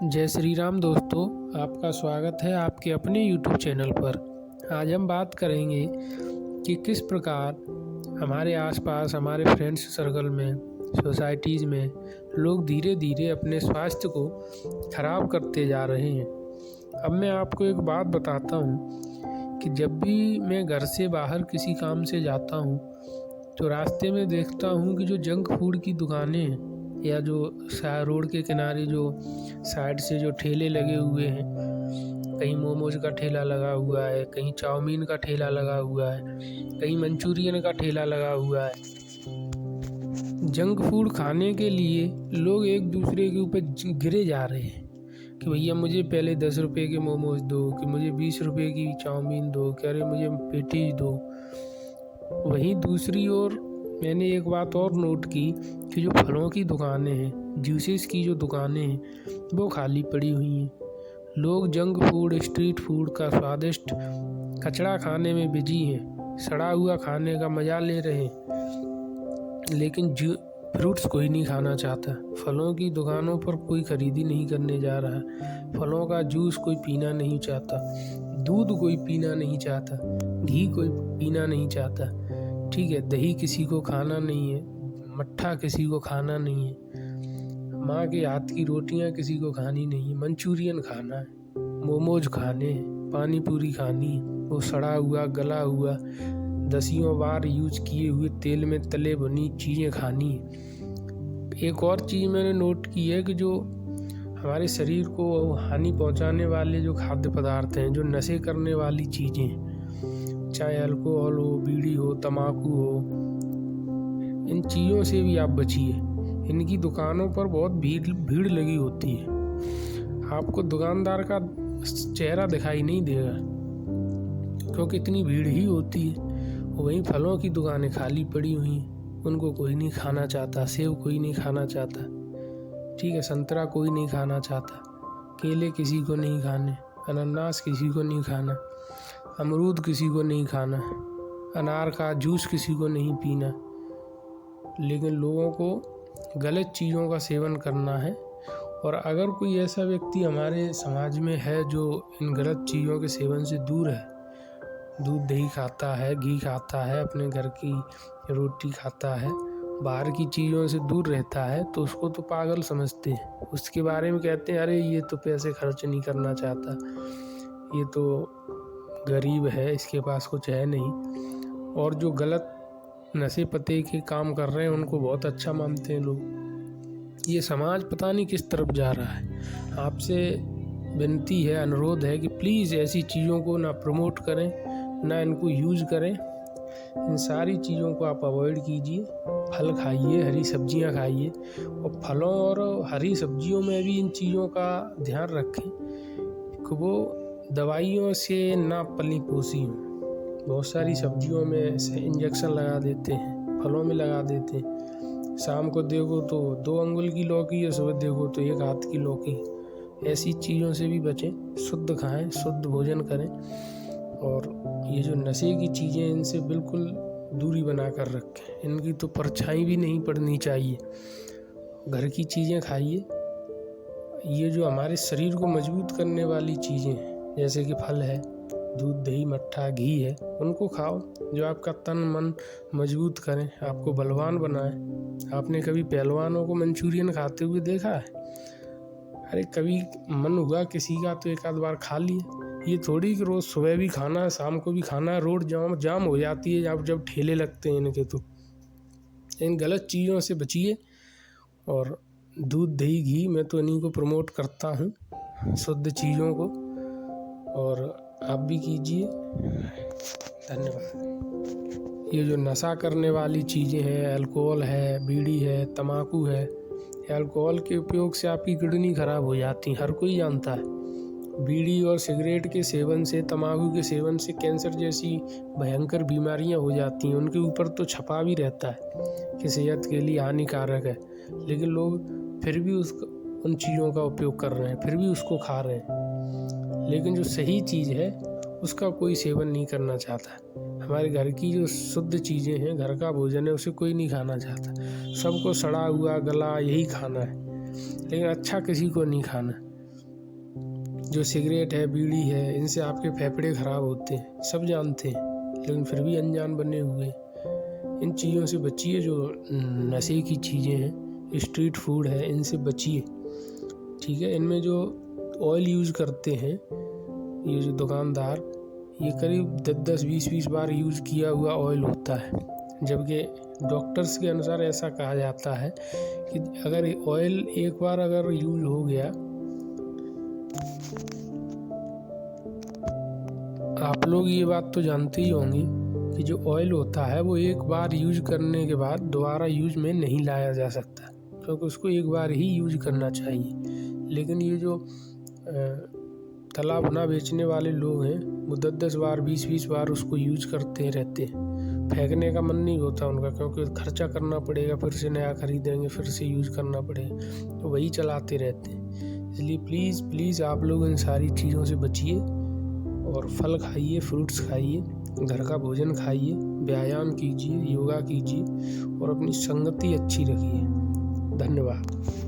जय श्री राम दोस्तों, आपका स्वागत है आपके अपने YouTube चैनल पर। आज हम बात करेंगे कि किस प्रकार हमारे आसपास हमारे फ्रेंड्स सर्कल में, सोसाइटीज़ में लोग धीरे धीरे अपने स्वास्थ्य को खराब करते जा रहे हैं। अब मैं आपको एक बात बताता हूँ कि जब भी मैं घर से बाहर किसी काम से जाता हूँ तो रास्ते में देखता हूँ कि जो जंक फूड की दुकानें हैं या जो रोड के किनारे जो साइड से जो ठेले लगे हुए हैं, कहीं मोमोज का ठेला लगा हुआ है, कहीं चाउमीन का ठेला लगा हुआ है, कहीं मंचूरियन का ठेला लगा हुआ है। जंक फूड खाने के लिए लोग एक दूसरे के ऊपर गिरे जा रहे हैं कि भैया मुझे पहले 10 रुपये के मोमोज दो, कि मुझे 20 रुपये की चाउमीन दो, कि अरे मुझे पेटीज दो। वहीं दूसरी ओर मैंने एक बात और नोट की कि जो फलों की दुकानें हैं, जूसेस की जो दुकानें हैं, वो खाली पड़ी हुई हैं। लोग जंक फूड, स्ट्रीट फूड का स्वादिष्ट कचड़ा खाने में बिजी हैं, सड़ा हुआ खाने का मज़ा ले रहे हैं, लेकिन फ्रूट्स कोई नहीं खाना चाहता। फलों की दुकानों पर कोई खरीदी नहीं करने जा रहा, फलों का जूस कोई पीना नहीं चाहता, दूध कोई पीना नहीं चाहता, घी कोई पीना नहीं चाहता। ठीक है, दही किसी को खाना नहीं है, मट्ठा किसी को खाना नहीं है, माँ के हाथ की रोटियाँ किसी को खानी नहीं है, मंचूरियन खाना है, मोमोज खाने हैं, पानी पूरी खानी है, वो सड़ा हुआ गला हुआ 10 बार यूज किए हुए तेल में तले बनी चीज़ें खानी है। एक और चीज़ मैंने नोट की है कि जो हमारे शरीर को हानि पहुंचाने वाले जो खाद्य पदार्थ हैं, जो नशे करने वाली चीज़ें हैं, चाहे अल्कोहल हो, बीड़ी हो, तम्बाकू हो, इन चीज़ों से भी आप बचिए। इनकी दुकानों पर बहुत भीड़ लगी होती है, आपको दुकानदार का चेहरा दिखाई नहीं देगा क्योंकि इतनी भीड़ ही होती है। वहीं फलों की दुकानें खाली पड़ी हुई हैं, उनको कोई नहीं खाना चाहता। सेब कोई नहीं खाना चाहता, ठीक है, संतरा कोई नहीं खाना चाहता, केले किसी को नहीं खाने, अनानास किसी को नहीं खाना, अमरूद किसी को नहीं खाना, अनार का जूस किसी को नहीं पीना। लेकिन लोगों को गलत चीज़ों का सेवन करना है। और अगर कोई ऐसा व्यक्ति हमारे समाज में है जो इन गलत चीज़ों के सेवन से दूर है, दूध दही खाता है, घी खाता है, अपने घर की रोटी खाता है, बाहर की चीज़ों से दूर रहता है, तो उसको तो पागल समझते हैं। उसके बारे में कहते हैं अरे ये तो पैसे खर्च नहीं करना चाहता, ये तो गरीब है, इसके पास कुछ है नहीं। और जो गलत नशे पते के काम कर रहे हैं उनको बहुत अच्छा मानते हैं लोग। ये समाज पता नहीं किस तरफ जा रहा है। आपसे विनती है, अनुरोध है कि प्लीज़ ऐसी चीज़ों को ना प्रमोट करें, ना इनको यूज़ करें। इन सारी चीज़ों को आप अवॉइड कीजिए। फल खाइए, हरी सब्जियां खाइए, और फलों और हरी सब्जियों में भी इन चीज़ों का ध्यान रखें कि वो दवाइयों से ना पली पोसी हों। बहुत सारी सब्जियों में से इंजेक्शन लगा देते हैं, फलों में लगा देते हैं। शाम को देखो तो 2 अंगुल की लौकी है, सुबह देखो तो 1 हाथ की लौकी। ऐसी चीज़ों से भी बचें, शुद्ध खाएं, शुद्ध भोजन करें। और ये जो नशे की चीज़ें, इनसे बिल्कुल दूरी बना कर रखें। इनकी तो परछाई भी नहीं पड़नी चाहिए। घर की चीज़ें खाइए। ये जो हमारे शरीर को मजबूत करने वाली चीज़ें हैं, जैसे कि फल है, दूध दही मट्ठा घी है, उनको खाओ, जो आपका तन मन मजबूत करें, आपको बलवान बनाएं। आपने कभी पहलवानों को मंचूरियन खाते हुए देखा है? अरे कभी मन हुआ किसी का तो एक आध बार खा लिए। ये थोड़ी कि रोज़ सुबह भी खाना है, शाम को भी खाना है। रोड जाम हो जाती है जब ठेले लगते हैं इनके। तो इन गलत चीज़ों से बचिए। और दूध दही घी मैं तो इन्हीं को प्रमोट करता हूँ, शुद्ध चीज़ों को, और आप भी कीजिए। धन्यवाद। ये जो नशा करने वाली चीज़ें हैं, अल्कोहल है, बीड़ी है, तम्बाकू है, अल्कोहल के उपयोग से आपकी किडनी खराब हो जाती है, हर कोई जानता है। बीड़ी और सिगरेट के सेवन से, तम्बाकू के सेवन से कैंसर जैसी भयंकर बीमारियां हो जाती हैं। उनके ऊपर तो छपा भी रहता है कि सेहत के लिए हानिकारक है, लेकिन लोग फिर भी उन चीज़ों का उपयोग कर रहे हैं, फिर भी उसको खा रहे हैं। लेकिन जो सही चीज़ है उसका कोई सेवन नहीं करना चाहता। हमारे घर की जो शुद्ध चीज़ें हैं, घर का भोजन है, उसे कोई नहीं खाना चाहता। सबको सड़ा हुआ गला यही खाना है, लेकिन अच्छा किसी को नहीं खाना। जो सिगरेट है, बीड़ी है, इनसे आपके फेफड़े ख़राब होते हैं, सब जानते हैं, लेकिन फिर भी अनजान बने हुए हैं। इन चीज़ों से बचिए, जो नशे की चीज़ें हैं, स्ट्रीट फूड है, इनसे बचिए, ठीक है। इनमें जो ऑयल यूज़ करते हैं ये जो दुकानदार, ये करीब 10-20 बार यूज़ किया हुआ ऑयल होता है, जबकि डॉक्टर्स के अनुसार ऐसा कहा जाता है कि अगर ऑयल एक बार अगर यूज़ हो गया, आप लोग ये बात तो जानते ही होंगे कि जो ऑयल होता है वो एक बार यूज करने के बाद दोबारा यूज में नहीं लाया जा सकता, क्योंकि उसको एक बार ही यूज करना चाहिए। लेकिन ये जो तला भुना बेचने वाले लोग हैं वो 10-10 बार 20-20 बार उसको यूज करते रहते हैं। फेंकने का मन नहीं होता उनका, क्योंकि खर्चा करना पड़ेगा, फिर से नया खरीदेंगे, फिर से यूज़ करना पड़ेगा, तो वही चलाते रहते हैं। इसलिए प्लीज़ आप लोग इन सारी चीज़ों से बचिए और फल खाइए, फ्रूट्स खाइए, घर का भोजन खाइए, व्यायाम कीजिए, योगा कीजिए और अपनी संगति अच्छी रखिए। धन्यवाद।